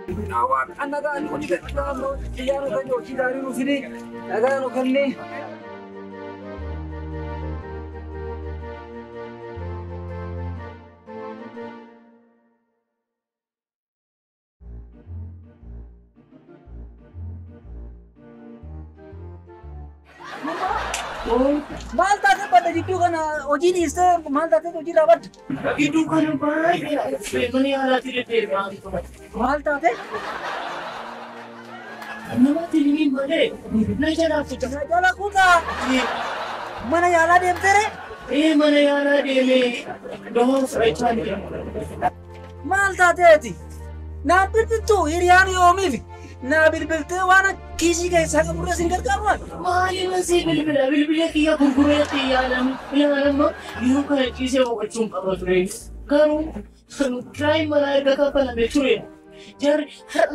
Awak anak kan kau tidak tahu dia kan jauh dari sini. Agak kan ni. Oh, mal tak pada itu kan oji ni se mal tak oji dapat. Itu kan baik ya. Mana yang ada tidak terima itu. Mal tak Nama tinggi mana? Nak jalan aku Nah, jalan aku tak. Mana yang ada dia tere? mana yang ada ni? Doh saya cari. Mal tak ti. Na tu irian yomi. Na bilbilte wana kisi kai saka pura singar karuan. Mali masih bil kia burbunya tiada alam itu kan kisah aku cuma apa Karu try mana kakak betul. Jar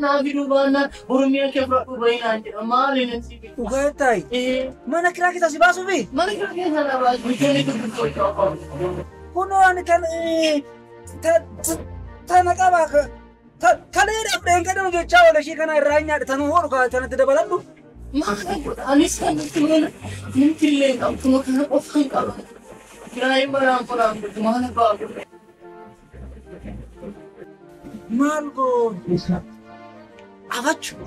na bidu bana burumia ke berapa bayinan mali nanti. Ugatai. Mana kira kita si basu bi? Mana kira sana bas bukan itu betul. Kuno ani kan ta nakaba ka Kalera friend kan udah cawa shi kana ranya da tanu horo ka tana da baladu. Anis kan itu mungkin le kamu kena ofan kalau. Kira mana mana ba. Malgo. Avachu.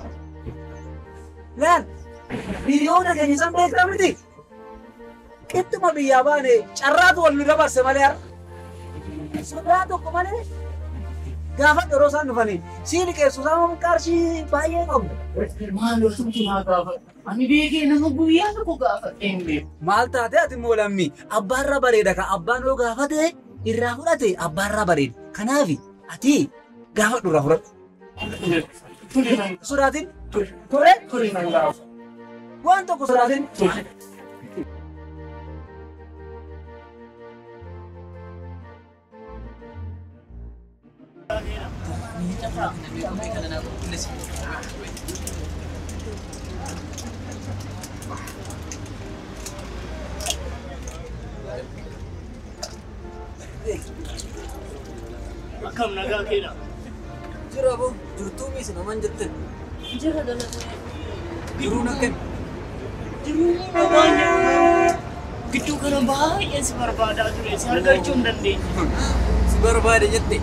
Lan. Video na kan isam dekra miti. Kettu ma biya bane charratu wal mirabar se malayar. Sodato komane. Gafat rosan fani. Sini ke susama karshi baye kom. Malu cuma gafat. Ani begi nama buya ko gafat engbe. Malta ate ati molammi abbarra bareda ka abban lo gafate irra fudate abbarra bared. Kanafi ati gafat dura furat. Suratin? Kore? Kuri nang gafat. Quanto ko suratin? Akam naga kena. Jira bo, jurtu mi sinaman jatte. Jira dana. Juru nakken. Juru namanya. Gitu kan bahaya sebarbadah tu. Harga cundan deh. Barbade jette.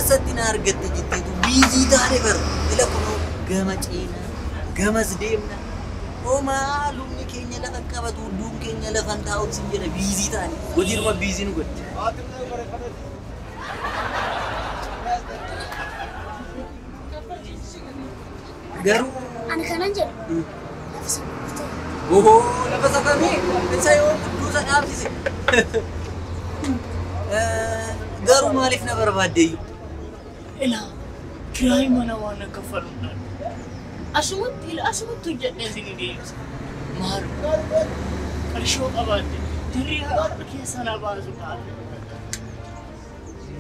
Satin argatte jette tu busy taare bar. Ila kono gama cina, gama sedemna. O maalumni keenya la qaqqabatu dum keenya la kan taa'u sinjena busy taane. Wajiruma busy nu godhe. Garu Anak kanan je. oh lafa sakami saya kudusa dhaabsise. Garu maaliif na barbaadde? Ila kirai mana wana kafarunan. Asumut tujjatne sini deemsa. Maalu. Qarshoo qabaadde. Dirrii haadha keessa na baasu taate.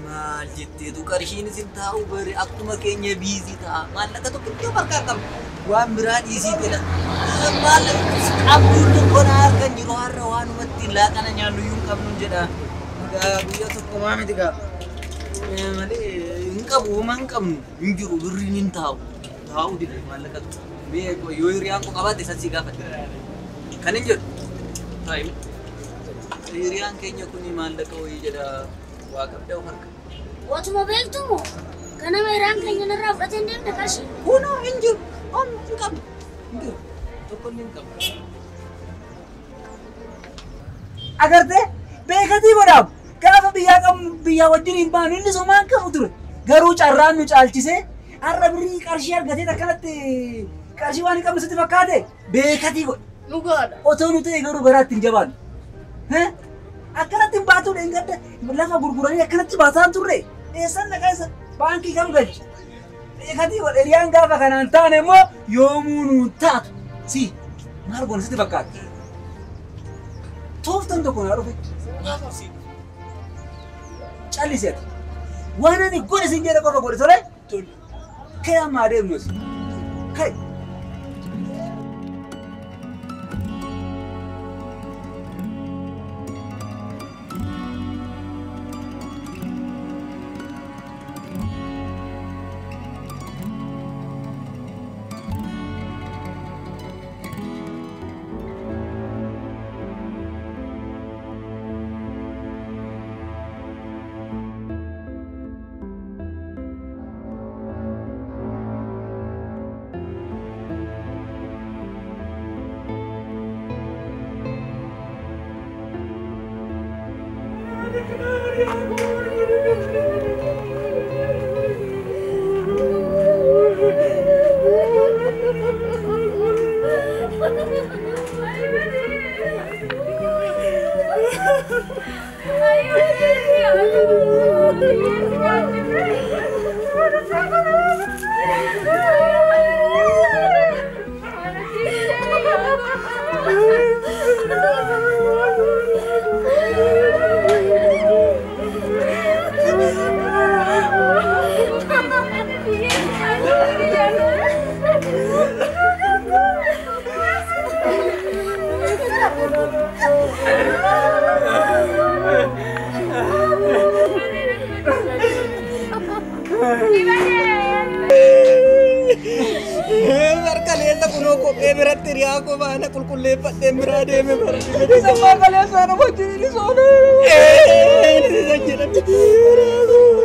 Maal jetteetu qarshiin isin taa'u bari akkuma keenya biizii ta'a. Maallaqa tokko iddoo bakka qabdu waan biraa dhiisii jedha. Maallaqa qabduun tokko na harkan jiru har'a waanumatti laaqana nyaannu iyyuu hin qabnu jedha. Guyyaa tokko maa miti gaa. Malee hin qabu homaa hin qabnu hin jiru birriin hin taa'u. Taa'u dide maallaqa tokko. Yoo hiriyaan koo qabaate sasii gaafate. Kan hin jedhu. Taa'imu. Hiriyaan keenya kuni maallaqa wayii jedha. Waa qabdaa of harka. Watuma beektu moo? Kana meeraan keenya narraa fudhatee hin deemne qarshii. Kunoo hin jiru. Hin qabu. Hin jiru. Tokko hin qabu. Agartee beekatii godhamu gaafa biyyaa wajjin hin baanu inni somaan qabu ture. Garuu carraan nu caalchisee har'a birrii qarshii argatee akkanatti qarshii waan hin qabne sitti fakkaate beekatii godha. Dhugaadha. Otoo nu ta'e garuu garaatti hin jabaannu. Akkanatti hin baatu dheengadda lafa gurguranii akkanatti baasaan turre. Eessan dhaqaa isa baankii kam galchi. Beekatii godha hiriyaan gaafa kanaan taane immoo yoomuu nuun taatu. Si maal goona sitti fakkaata. Tooftan tokko naa dhufe. Callisee ati. Waan ani godhe sin jedhe qofa godhe tole. Kee amma adeemnu as. Kee. Kalian tak kuno kok berat teri aku mana kul lepat berade me berade sama kalian sana baju ini sana ini saja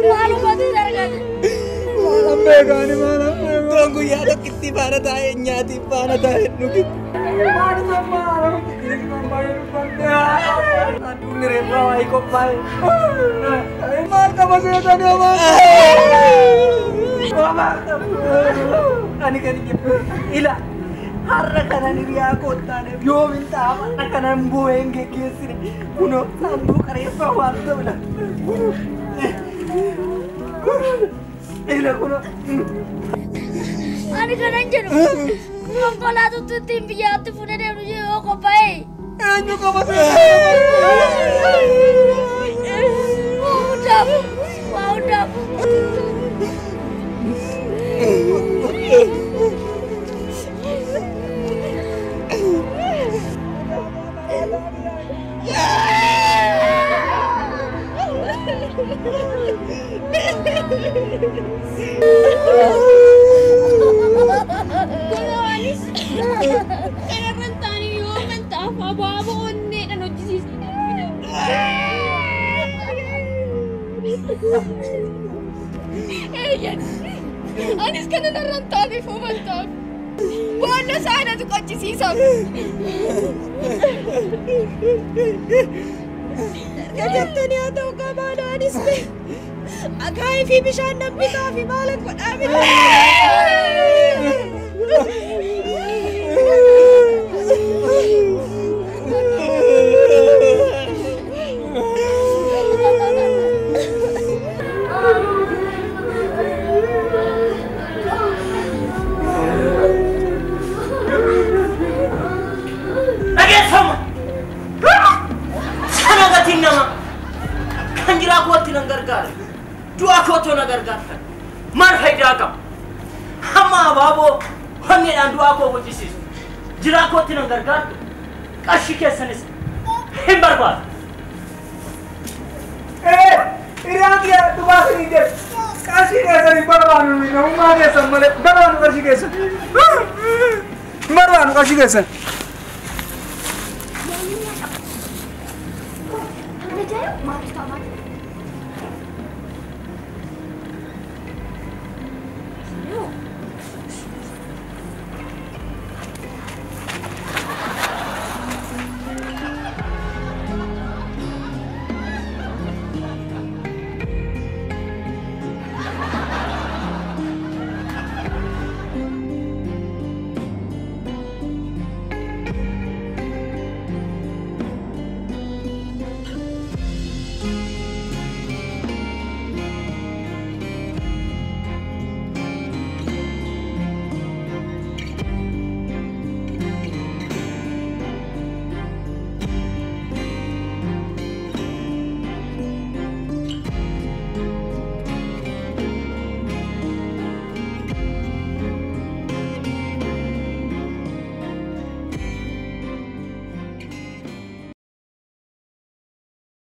Malu mati dargan. malam began malam tunggu ya ada kitti bara tahe nyati bara tahe nukit mana sama ini sampai bangga aduh nire bawai kok pai mal ka masih tadi mama ani kan ila harra kanan dia kota ne yo minta mana kanan buenge kesini kuno sambu kare pawat bela ila kuno Ani kanan jeru. Mongkola tu tim biar tu punya dia menuju kau pai. enyo ka masih Udah. Anis ka na narantani po mantap. Wala sana tu kotse sisam. Kajabta niya daw ka mana Anis pe. Agay fi bishan ng pita fi malag pa namin. gargar dua koto na gargar mar hayda kam hamma babo honne an dua ko bojisis jira ko tinan gargar kashi ke sanis himbar ba irian dia tu bahasa ini kashi ke sanis barwanu ni umma ke sammale barwanu kashi ke sanis barwanu kashi ke sanis